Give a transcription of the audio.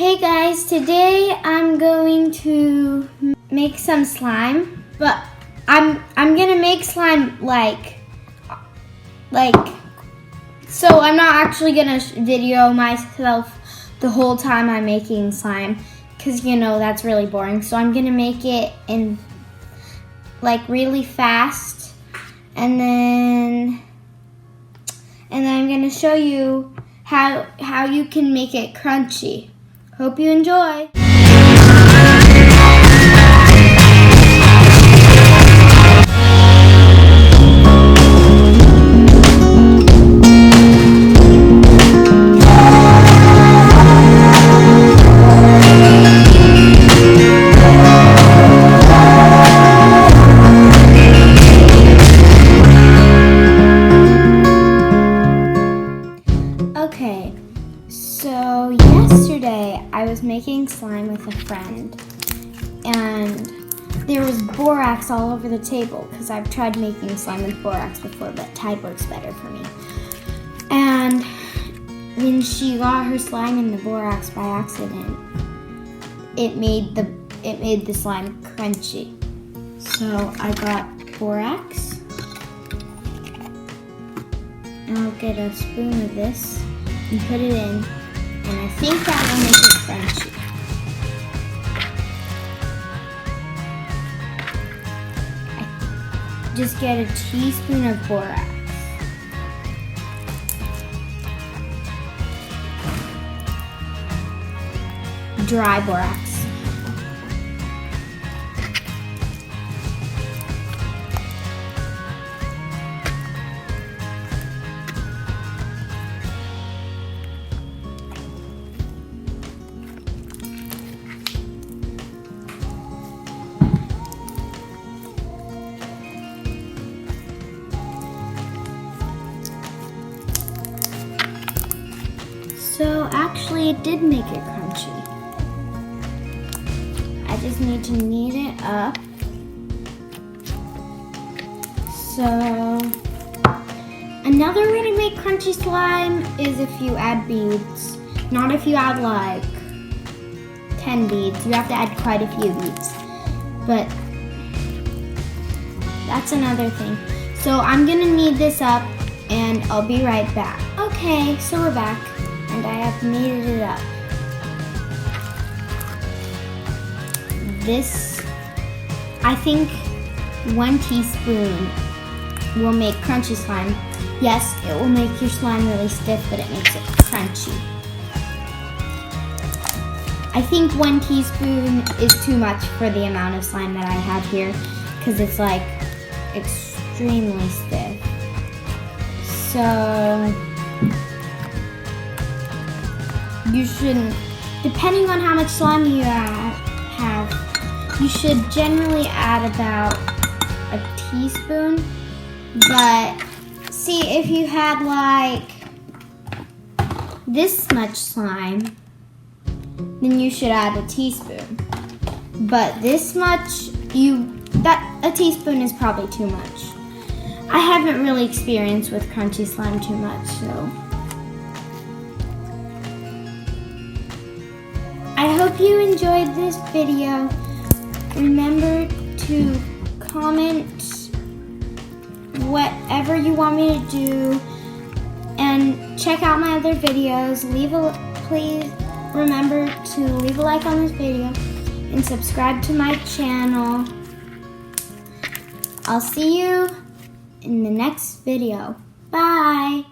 Hey guys, today I'm going to make some slime, but I'm gonna make slime so I'm not actually gonna video myself the whole time I'm making slime, because that's really boring. So I'm gonna make it in really fast, and then I'm gonna show you how you can make it crunchy. Hope you enjoy. Okay, so yesterday I was making slime with a friend, and there was borax all over the table because I've tried making slime with borax before, but Tide works better for me. And when she got her slime in the borax by accident, it made the slime crunchy. So I got borax, and I'll get a spoon of this and put it in, and I think that will make it crunchy. Just get a teaspoon of borax. Dry borax. So actually it did make it crunchy. I just need to knead it up. So another way to make crunchy slime is if you add beads. Not if you add 10 beads. You have to add quite a few beads. But that's another thing. So I'm gonna knead this up and I'll be right back. Okay, so we're back. And I have kneaded it up. This, I think 1 teaspoon will make crunchy slime. Yes, it will make your slime really stiff, but it makes it crunchy. I think 1 teaspoon is too much for the amount of slime that I have here, because it's extremely stiff. So you shouldn't, depending on how much slime you have, you should generally add about a teaspoon. But see, if you had this much slime, then you should add a teaspoon. But this much, a teaspoon is probably too much. I haven't really experienced with crunchy slime too much, so. I hope you enjoyed this video. Remember to comment whatever you want me to do, and check out my other videos. Please remember to leave a like on this video and subscribe to my channel. I'll see you in the next video. Bye.